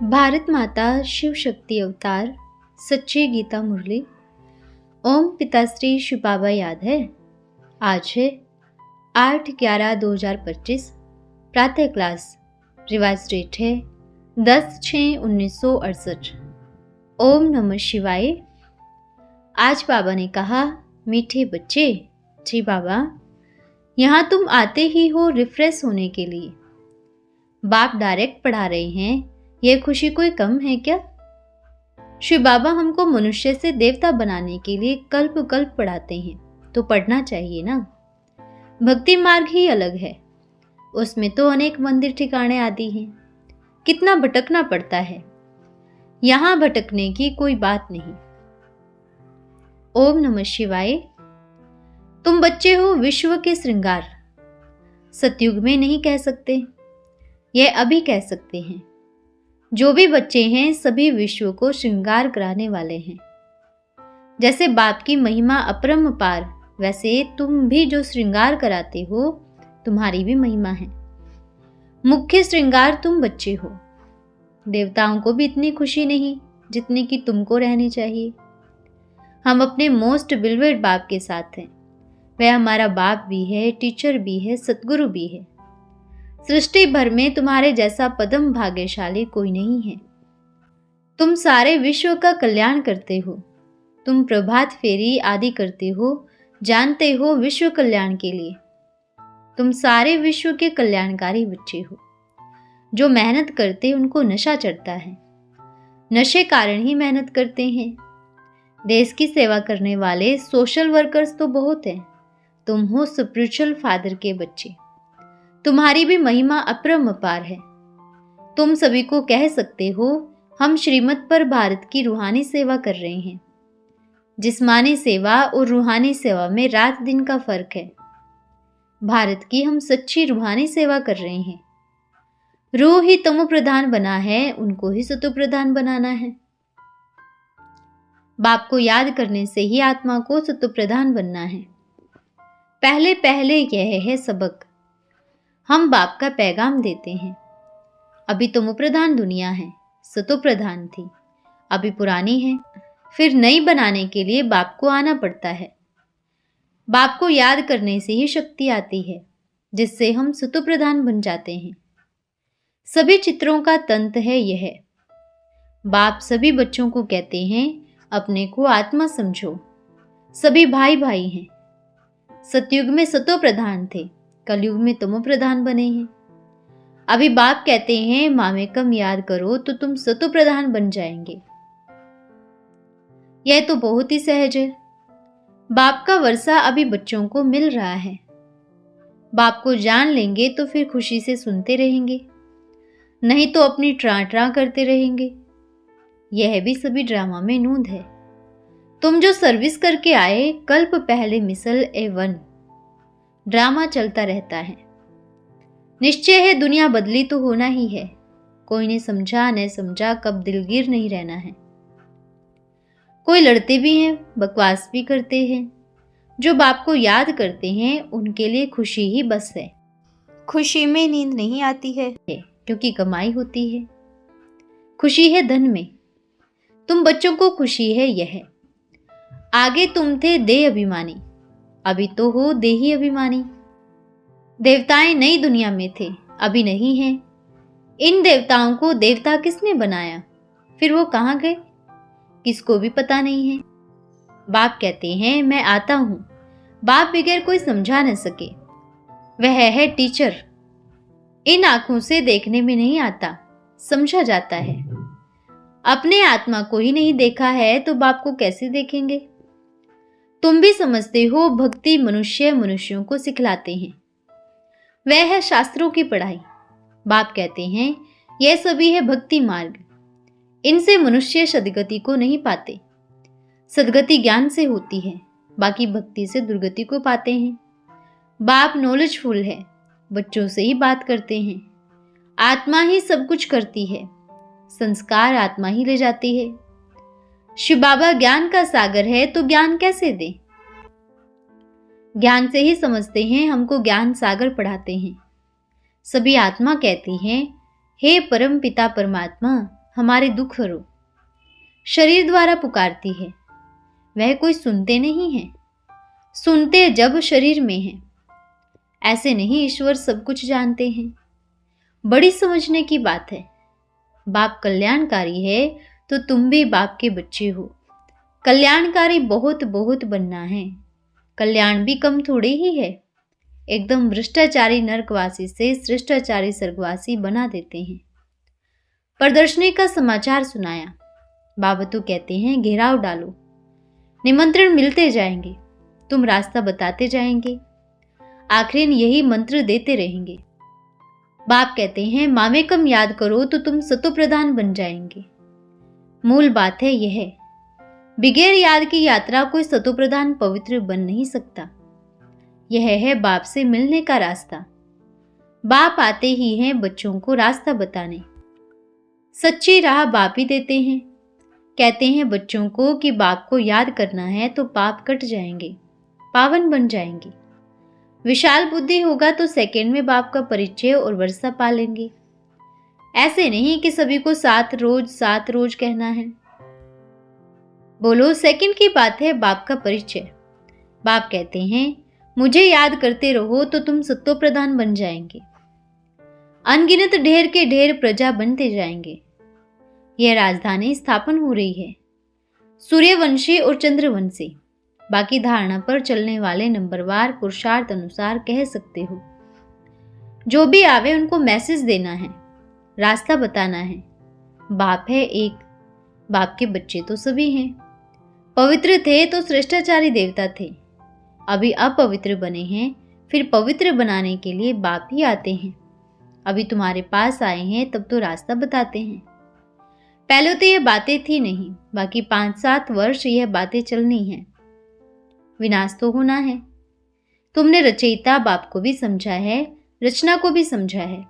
भारत माता शिव शक्ति अवतार सच्ची गीता मुरली। ओम पिताश्री शिव बाबा याद है। आज है 8/11/2025। प्रातः क्लास। रिवाइज डेट है 10/6/1968। ओम नमः शिवाय। आज बाबा ने कहा, मीठे बच्चे, जी बाबा, यहाँ तुम आते ही हो रिफ्रेश होने के लिए। बाप डायरेक्ट पढ़ा रहे हैं, यह खुशी कोई कम है क्या? शिव बाबा हमको मनुष्य से देवता बनाने के लिए कल्प कल्प पढ़ाते हैं, तो पढ़ना चाहिए ना। भक्ति मार्ग ही अलग है, उसमें तो अनेक मंदिर ठिकाने आदि हैं, कितना भटकना पड़ता है। यहाँ भटकने की कोई बात नहीं। ओम नमः शिवाय। तुम बच्चे हो विश्व के श्रृंगार। सतयुग में नहीं कह सकते, यह अभी कह सकते हैं। जो भी बच्चे हैं सभी विश्व को श्रृंगार कराने वाले हैं। जैसे बाप की महिमा अपरंपार, वैसे तुम भी जो श्रृंगार कराते हो, तुम्हारी भी महिमा है। मुख्य श्रृंगार तुम बच्चे हो। देवताओं को भी इतनी खुशी नहीं जितनी कि तुमको रहनी चाहिए। हम अपने मोस्ट बिलवेड बाप के साथ हैं। वह हमारा बाप भी है, टीचर भी है, सतगुरु भी है। सृष्टि भर में तुम्हारे जैसा पदम भाग्यशाली कोई नहीं है। तुम सारे विश्व का कल्याण करते हो। तुम प्रभात फेरी आदि करते हो, जानते हो विश्व कल्याण के लिए। तुम सारे विश्व के कल्याणकारी बच्चे हो। जो मेहनत करते उनको नशा चढ़ता है, नशे कारण ही मेहनत करते हैं। देश की सेवा करने वाले सोशल वर्कर्स तो बहुत हैं। तुम हो स्पिरिचुअल फादर के बच्चे। तुम्हारी भी महिमा अपरंपार है। तुम सभी को कह सकते हो, हम श्रीमत पर भारत की रूहानी सेवा कर रहे हैं। जिस्मानी सेवा और रूहानी सेवा में रात दिन का फर्क है। भारत की हम सच्ची रूहानी सेवा कर रहे हैं। रूह ही तमो प्रधान बना है, उनको ही सतो प्रधान बनाना है। बाप को याद करने से ही आत्मा को सतो प्रधान बनना है। पहले पहले यह है सबक। हम बाप का पैगाम देते हैं। अभी तमो प्रधान दुनिया है, सतो प्रधान थी, अभी पुरानी है, फिर नई बनाने के लिए बाप को आना पड़ता है। बाप को याद करने से ही शक्ति आती है, जिससे हम सतो प्रधान बन जाते हैं। सभी चित्रों का तंत्र है यह। बाप सभी बच्चों को कहते हैं, अपने को आत्मा समझो। सभी भाई भाई हैं। सतयुग में सतो प्रधान थे, कलयुग में तमो प्रधान बने हैं। अभी बाप कहते हैं, मामेकम याद करो तो तुम सतो प्रधान बन जाएंगे। यह तो बहुत ही सहज है। बाप का वर्षा अभी बच्चों को मिल रहा है। बाप को जान लेंगे तो फिर खुशी से सुनते रहेंगे, नहीं तो अपनी ट्रा ट्रा करते रहेंगे। यह भी सभी ड्रामा में नूंद है। तुम जो सर्विस करके आए, कल्प पहले मिसल A1 ड्रामा चलता रहता है। निश्चय है दुनिया बदली तो होना ही है। कोई ने समझा न समझा, कब दिलगीर नहीं रहना है। कोई लड़ते भी हैं, बकवास भी करते हैं। जो बाप को याद करते हैं उनके लिए खुशी ही बस है। खुशी में नींद नहीं आती है, क्योंकि कमाई होती है। खुशी है धन में। तुम बच्चों को खुशी है यह। आगे तुम थे देह अभिमानी, अभी तो हो देही अभिमानी। देवताएं नई दुनिया में थे, अभी नहीं हैं। इन देवताओं को देवता किसने बनाया, फिर वो कहाँ गए, किसको भी पता नहीं है। बाप कहते हैं, मैं आता हूं। बाप बगैर कोई समझा न सके। वह है टीचर। इन आंखों से देखने में नहीं आता, समझा जाता है। अपने आत्मा को ही नहीं देखा है तो बाप को कैसे देखेंगे। तुम भी समझते हो, भक्ति मनुष्य मनुष्यों को सिखलाते हैं। वह है शास्त्रों की पढ़ाई। बाप कहते हैं, यह सभी है भक्ति मार्ग। इनसे मनुष्य सदगति को नहीं पाते। सदगति ज्ञान से होती है, बाकी भक्ति से दुर्गति को पाते हैं। बाप नॉलेजफुल है, बच्चों से ही बात करते हैं। आत्मा ही सब कुछ करती है, संस्कार आत्मा ही ले जाती है। शिव बाबा ज्ञान का सागर है, तो ज्ञान कैसे दे? ज्ञान से ही समझते हैं, हमको ज्ञान सागर पढ़ाते हैं। सभी आत्मा कहती हैं, हे परम पिता परमात्मा, हमारे दुख हरो। शरीर द्वारा पुकारती है, वह कोई सुनते नहीं है, सुनते जब शरीर में है। ऐसे नहीं, ईश्वर सब कुछ जानते हैं। बड़ी समझने की बात है। बाप कल्याणकारी है तो तुम भी बाप के बच्चे हो। कल्याणकारी बहुत बहुत बनना है। कल्याण भी कम थोड़े ही है। एकदम भ्रष्टाचारी नरकवासी से शिष्टाचारी स्वर्गवासी बना देते हैं। प्रदर्शनी का समाचार सुनाया। बाबा तो कहते हैं घेराव डालो, निमंत्रण मिलते जाएंगे, तुम रास्ता बताते जाएंगे, आखिर यही मंत्र देते रहेंगे। बाप कहते हैं मामेकम याद करो तो तुम सतो प्रधान बन जाएंगे। मूल बात है यह, बिगैर याद की यात्रा कोई सतो प्रधान पवित्र बन नहीं सकता। यह है बाप से मिलने का रास्ता। बाप आते ही हैं बच्चों को रास्ता बताने। सच्ची राह बाप ही देते हैं। कहते हैं बच्चों को कि बाप को याद करना है तो पाप कट जाएंगे, पावन बन जाएंगे। विशाल बुद्धि होगा तो सेकंड में बाप का परिचय और वर्षा पा लेंगे। ऐसे नहीं कि सभी को 7 रोज कहना है। बोलो, सेकंड की बात है बाप का परिचय। बाप कहते हैं मुझे याद करते रहो तो तुम सत्तो प्रधान बन जाएंगे। अनगिनत ढेर के ढेर प्रजा बनते जाएंगे। यह राजधानी स्थापन हो रही है, सूर्यवंशी और चंद्रवंशी। बाकी धारणा पर चलने वाले नंबरवार पुरुषार्थ अनुसार कह सकते हो। जो भी आवे उनको मैसेज देना है, रास्ता बताना है। बाप है एक, बाप के बच्चे तो सभी हैं। पवित्र थे तो श्रेष्ठाचारी देवता थे, अभी अपवित्र बने हैं, फिर पवित्र बनाने के लिए बाप ही आते हैं। अभी तुम्हारे पास आए हैं तब तो रास्ता बताते हैं। पहले तो ये बातें थी नहीं, बाकी 5-7 वर्ष यह बातें चलनी हैं। विनाश तो होना है। तुमने रचयिता बाप को भी समझा है, रचना को भी समझा है।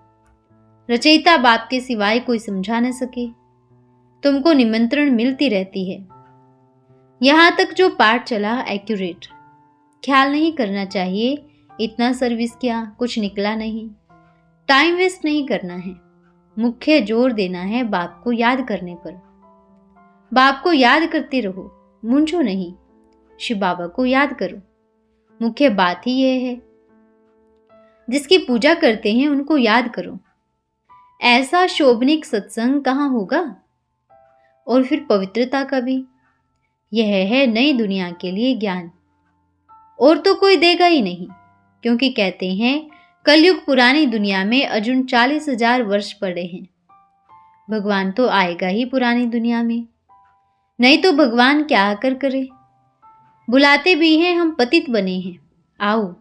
रचयिता बाप के सिवाय कोई समझा न सके। तुमको निमंत्रण मिलती रहती है। यहां तक जो पाठ चला एक्यूरेट। ख्याल नहीं करना चाहिए इतना सर्विस किया, कुछ निकला नहीं। टाइम वेस्ट नहीं करना है। मुख्य जोर देना है बाप को याद करने पर। बाप को याद करते रहो, मूंझो नहीं। शिव बाबा को याद करो। मुख्य बात ही यह है। जिसकी पूजा करते हैं उनको याद करो। ऐसा शोभनिक सत्संग कहाँ होगा? और फिर पवित्रता का भी। यह है नई दुनिया के लिए ज्ञान। और तो कोई देगा ही नहीं, क्योंकि कहते हैं कलयुग पुरानी दुनिया में अजुन 40,000 वर्ष पड़े हैं। भगवान तो आएगा ही पुरानी दुनिया में, नहीं तो भगवान क्या आकर करे। बुलाते भी हैं हम पतित बने हैं, आओ।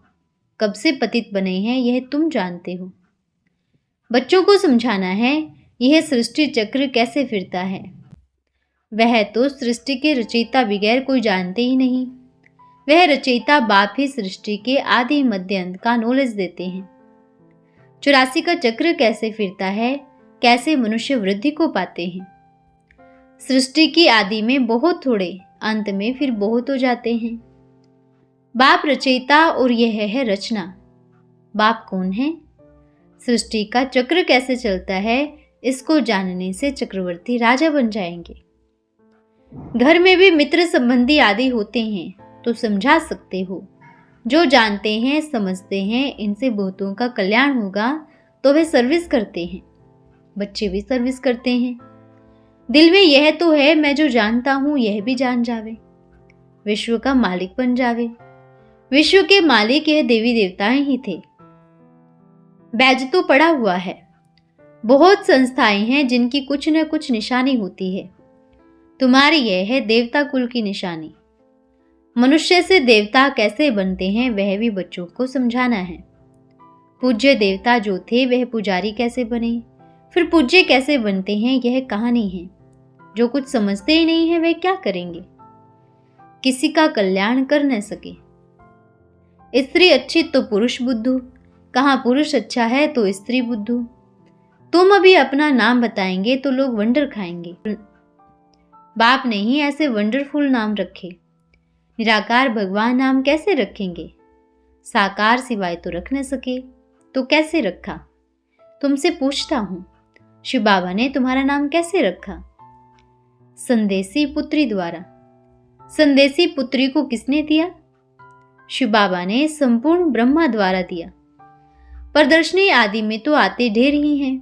कब से पतित बने हैं यह तुम जानते हो। बच्चों को समझाना है यह सृष्टि चक्र कैसे फिरता है। वह तो सृष्टि के रचयिता बगैर कोई जानते ही नहीं। वह रचयिता बाप ही सृष्टि के आदि मध्य अंत का नॉलेज देते हैं। 84 का चक्र कैसे फिरता है, कैसे मनुष्य वृद्धि को पाते हैं। सृष्टि की आदि में बहुत थोड़े, अंत में फिर बहुत हो जाते हैं। बाप रचयिता और यह है रचना। बाप कौन है? सृष्टि का चक्र कैसे चलता है, इसको जानने से चक्रवर्ती राजा बन जाएंगे। घर में भी मित्र संबंधी आदि होते हैं तो समझा सकते हो। जो जानते हैं समझते हैं इनसे बहुतों का कल्याण होगा तो वे सर्विस करते हैं। बच्चे भी सर्विस करते हैं। दिल में यह तो है मैं जो जानता हूं यह भी जान जावे, विश्व का मालिक बन जावे। विश्व के मालिक यह देवी देवताएं ही थे। बैज तो पड़ा हुआ है। बहुत संस्थाएं हैं जिनकी कुछ न कुछ निशानी होती है। तुम्हारी यह है देवता कुल की निशानी। मनुष्य से देवता कैसे बनते हैं वह भी बच्चों को समझाना है। पूज्य देवता जो थे वह पुजारी कैसे बने, फिर पूज्य कैसे बनते हैं यह कहानी है। जो कुछ समझते ही नहीं है वे क्या करेंगे, किसी का कल्याण कर न सके। स्त्री अच्छी तो पुरुष बुद्धू, कहाँ पुरुष अच्छा है तो स्त्री बुद्धू। तुम अभी अपना नाम बताएंगे तो लोग वंडर खाएंगे। बाप ने ही ऐसे वंडरफुल नाम रखे। निराकार भगवान नाम कैसे रखेंगे? साकार सिवाय तो रख न सके, तो कैसे रखा? तुमसे पूछता हूं, शिव बाबा ने तुम्हारा नाम कैसे रखा? संदेशी पुत्री द्वारा। संदेशी पुत्री को किसने दिया? शिव बाबा ने संपूर्ण ब्रह्मा द्वारा दिया। प्रदर्शनी आदि में तो आते ढेर ही हैं,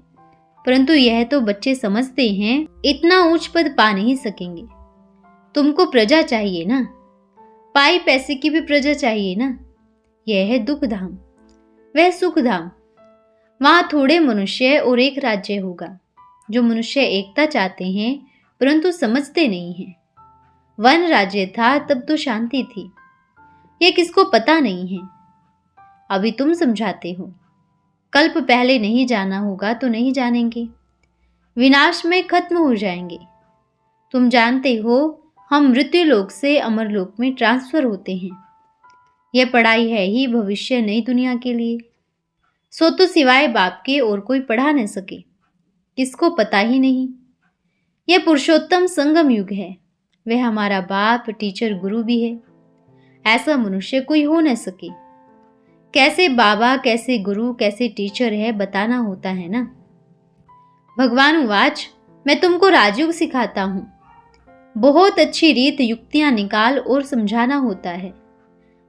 परंतु यह तो बच्चे समझते हैं इतना ऊंच पद पा नहीं सकेंगे। तुमको प्रजा चाहिए ना, पाई पैसे की भी प्रजा चाहिए ना। यह है दुख धाम, वह सुख धाम। वहां थोड़े मनुष्य और एक राज्य होगा। जो मनुष्य एकता चाहते हैं परंतु समझते नहीं हैं। वन राज्य था तब तो शांति थी, यह किसको पता नहीं है। अभी तुम समझाते हो, कल्प पहले नहीं जाना होगा तो नहीं जानेंगे, विनाश में खत्म हो जाएंगे। तुम जानते हो हम मृत्यु लोक से अमर लोक में ट्रांसफर होते हैं। यह पढ़ाई है ही भविष्य नई दुनिया के लिए। सो तो सिवाय बाप के और कोई पढ़ा न सके, किसको पता ही नहीं। यह पुरुषोत्तम संगम युग है। वह हमारा बाप, टीचर, गुरु भी है। ऐसा मनुष्य कोई हो न सके। कैसे बाबा, कैसे गुरु, कैसे टीचर है बताना होता है ना। भगवान उवाच, मैं तुमको राजयोग सिखाता हूं। बहुत अच्छी रीत युक्तियां निकाल और समझाना होता है।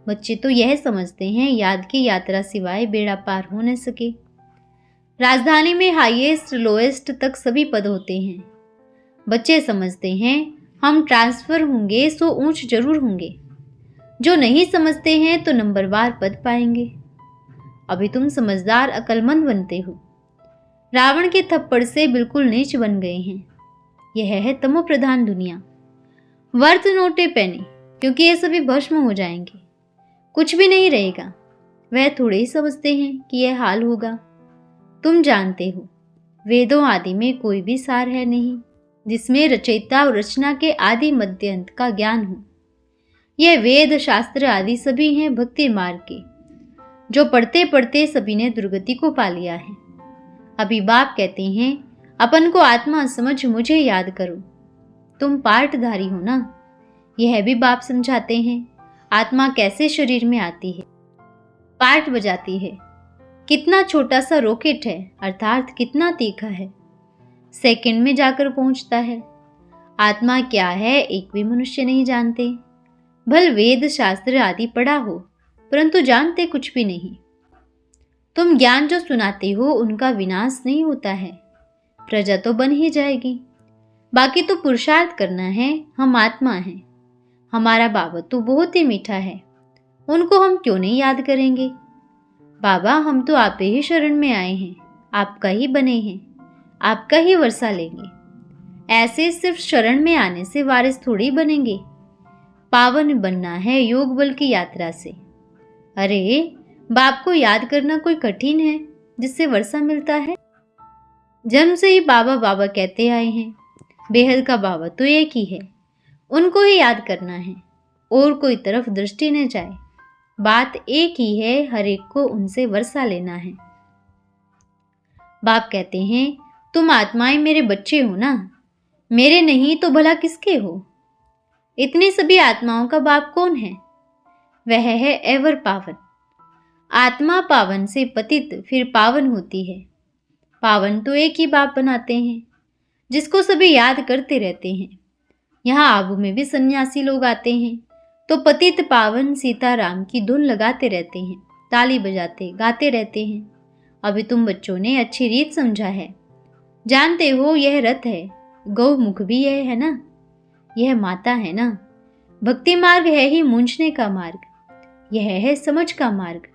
बच्चे तो यह समझते हैं याद की यात्रा सिवाय बेड़ा पार हो न सके। राजधानी में हाईएस्ट लोएस्ट तक सभी पद होते हैं। बच्चे समझते हैं हम ट्रांसफर होंगे सो ऊंच जरूर होंगे। जो नहीं समझते हैं तो नंबरवार पद पाएंगे। अभी तुम समझदार अक्लमंद बनते हो। रावण के थप्पड़ से बिल्कुल नीच बन गए हैं। यह है तमो प्रधान दुनिया। वर्त नोटे पहने, क्योंकि ये सभी भस्म हो जाएंगे, कुछ भी नहीं रहेगा। वह थोड़े ही समझते हैं कि यह हाल होगा। तुम जानते हो वेदों आदि में कोई भी सार है नहीं जिसमें रचयिता और रचना के आदि मध्य अंत का ज्ञान हो। यह वेद शास्त्र आदि सभी हैं भक्ति मार्ग के, जो पढ़ते पढ़ते सभी ने दुर्गति को पा लिया है। अभी बाप कहते हैं अपन को आत्मा समझ मुझे याद करो। तुम पार्टधारी हो ना, यह भी बाप समझाते हैं। आत्मा कैसे शरीर में आती है, पार्ट बजाती है। कितना छोटा सा रॉकेट है, अर्थात कितना तीखा है, सेकंड में जाकर पहुंचता है। आत्मा क्या है एक भी मनुष्य नहीं जानते। भल वेद शास्त्र आदि पढ़ा हो परंतु जानते कुछ भी नहीं। तुम ज्ञान जो सुनाते हो उनका विनाश नहीं होता है, प्रजा तो बन ही जाएगी। बाकी तो पुरुषार्थ करना है। हम आत्मा हैं। हमारा बाबा तो बहुत ही मीठा है, उनको हम क्यों नहीं याद करेंगे। बाबा हम तो आप ही शरण में आए हैं, आपका ही बने हैं, आपका ही वर्षा लेंगे। ऐसे सिर्फ शरण में आने से वारिस थोड़ी बनेंगे। पावन बनना है योग बल की यात्रा से। अरे बाप को याद करना कोई कठिन है जिससे वर्षा मिलता है? जन्म से ही बाबा बाबा कहते आए हैं। बेहद का बाबा तो एक ही है, उनको ही याद करना है, और कोई तरफ दृष्टि न जाए। बात एक ही है, हर एक को उनसे वर्षा लेना है। बाप कहते हैं तुम आत्माएं मेरे बच्चे हो ना, मेरे नहीं तो भला किसके हो। इतनी सभी आत्माओं का बाप कौन है? वह है एवर पावन। आत्मा पावन से पतित फिर पावन होती है। पावन तो एक ही बाप बनाते हैं जिसको सभी याद करते रहते हैं। यहाँ आबू में भी सन्यासी लोग आते हैं तो पतित पावन सीताराम की धुन लगाते रहते हैं, ताली बजाते गाते रहते हैं। अभी तुम बच्चों ने अच्छी रीत समझा है। जानते हो यह रथ है, गौमुख भी यह है ना, यह माता है ना। भक्ति मार्ग है ही मूंझने का मार्ग, यह है समझ का मार्ग।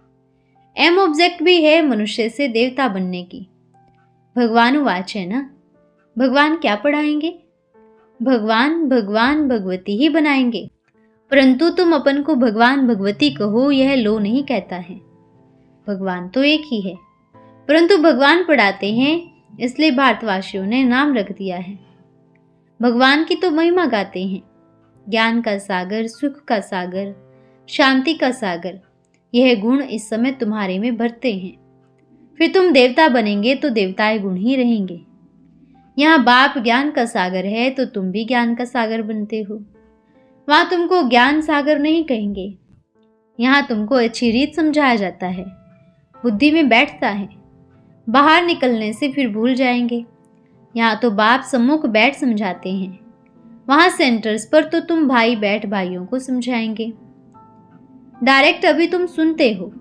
एम ऑब्जेक्ट भी है मनुष्य से देवता बनने की। भगवान वाच है ना। भगवान क्या पढ़ाएंगे? भगवान भगवान भगवती ही बनाएंगे। परंतु तुम अपन को भगवान भगवती कहो, यह लो नहीं कहता है। भगवान तो एक ही है, परंतु भगवान पढ़ाते हैं इसलिए भारतवासियों ने नाम रख दिया है। भगवान की तो महिमा गाते हैं। ज्ञान का सागर, सुख का सागर, शांति का सागर, यह गुण इस समय तुम्हारे में भरते हैं। फिर तुम देवता बनेंगे तो देवताएं गुण ही रहेंगे। यहाँ बाप ज्ञान का सागर है तो तुम भी ज्ञान का सागर बनते हो। वहां तुमको ज्ञान सागर नहीं कहेंगे। यहाँ तुमको अच्छी रीत समझाया जाता है, बुद्धि में बैठता है। बाहर निकलने से फिर भूल जाएंगे। यहाँ तो बाप सम्मुख बैठ समझाते हैं, वहां सेंटर्स पर तो तुम भाई बैठ भाइयों को समझाएंगे। डायरेक्ट अभी तुम सुनते हो,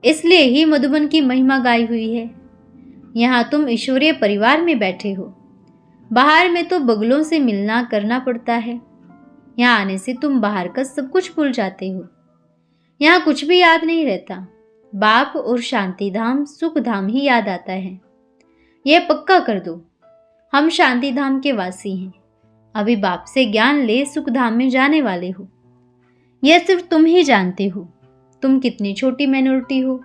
इसलिए ही मधुबन की महिमा गाई हुई है। यहाँ तुम ईश्वरीय परिवार में बैठे हो, बाहर में तो बगलों से मिलना करना पड़ता है। यहाँ आने से तुम बाहर का सब कुछ भूल जाते हो। यहाँ कुछ भी याद नहीं रहता, बाप और शांति धाम सुख धाम ही याद आता है। यह पक्का कर दो, हम शांति धाम के वासी हैं। अभी बाप से ज्ञान ले सुख धाम में जाने वाले हो। यह सिर्फ तुम ही जानते हो तुम कितनी छोटी माइनॉरिटी हो।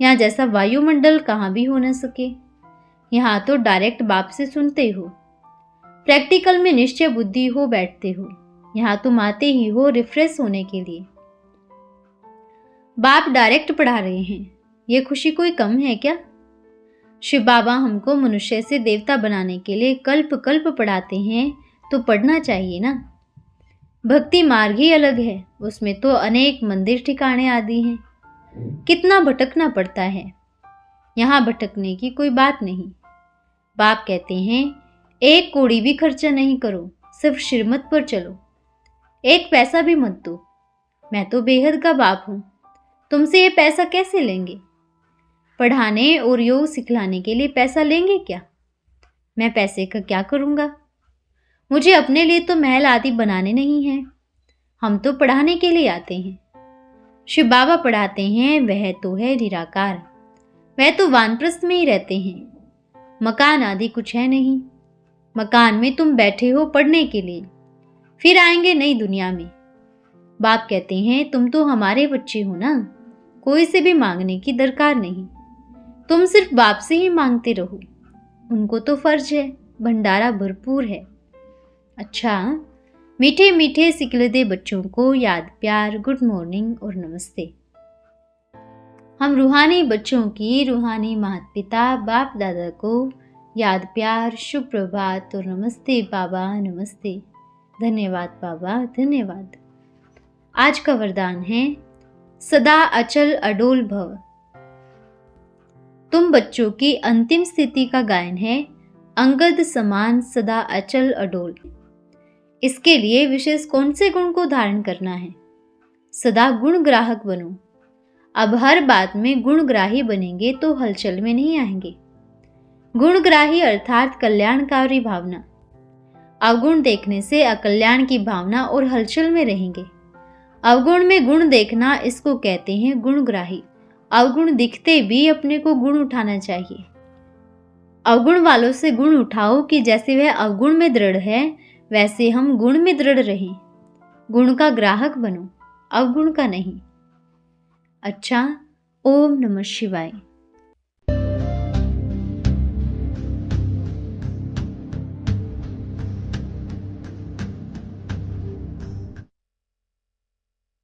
यहाँ जैसा वायुमंडल कहाँ भी हो न सके। यहाँ तो डायरेक्ट बाप से सुनते हो, प्रैक्टिकल में निश्चय बुद्धि हो बैठते हो। यहाँ तुम आते ही हो रिफ्रेश होने के लिए। बाप डायरेक्ट पढ़ा रहे हैं, ये खुशी कोई कम है क्या? शिव बाबा हमको मनुष्य से देवता बनाने के लिए कल्प कल्प पढ़ाते हैं, तो पढ़ना चाहिए ना। भक्ति मार्ग ही अलग है, उसमें तो अनेक मंदिर ठिकाने आदि हैं। कितना भटकना पड़ता है। यहाँ भटकने की कोई बात नहीं। बाप कहते हैं एक कौड़ी भी खर्चा नहीं करो, सिर्फ श्रीमत पर चलो, एक पैसा भी मत दो। मैं तो बेहद का बाप हूँ, तुमसे ये पैसा कैसे लेंगे? पढ़ाने और योग सिखलाने के लिए पैसा लेंगे क्या? मैं पैसे का क्या करूँगा? मुझे अपने लिए तो महल आदि बनाने नहीं हैं, हम तो पढ़ाने के लिए आते हैं। शिव बाबा पढ़ाते हैं, वह तो है निराकार, वह तो वानप्रस्थ में ही रहते हैं। मकान आदि कुछ है नहीं। मकान में तुम बैठे हो पढ़ने के लिए, फिर आएंगे नई दुनिया में। बाप कहते हैं तुम तो हमारे बच्चे हो ना, कोई से भी मांगने की दरकार नहीं। तुम सिर्फ बाप से ही मांगते रहो, उनको तो फर्ज है, भंडारा भरपूर है। अच्छा, मीठे मीठे सिकलदे बच्चों को याद प्यार, गुड मॉर्निंग और नमस्ते। हम रूहानी बच्चों की रूहानी माता पिता बाप दादा को याद प्यार, शुभ प्रभात और नमस्ते बाबा, नमस्ते। धन्यवाद बाबा, धन्यवाद। आज का वरदान है सदा अचल अडोल भव। तुम बच्चों की अंतिम स्थिति का गायन है अंगद समान सदा अचल अडोल। इसके लिए विशेष कौन से गुण को धारण करना है? सदा गुण ग्राहक बनो। अब हर बात में गुणग्राही बनेंगे तो हलचल में नहीं आएंगे। गुणग्राही अर्थात कल्याणकारी भावना। अवगुण देखने से अकल्याण की भावना और हलचल में रहेंगे। अवगुण में गुण देखना, इसको कहते हैं गुणग्राही। अवगुण दिखते भी अपने को गुण उठाना चाहिए। अवगुण वालों से गुण उठाओ कि जैसे वह अवगुण में दृढ़ है, वैसे हम गुण में दृढ़ रहें। गुण का ग्राहक बनो, अवगुण का नहीं। अच्छा, ओम नमः शिवाय।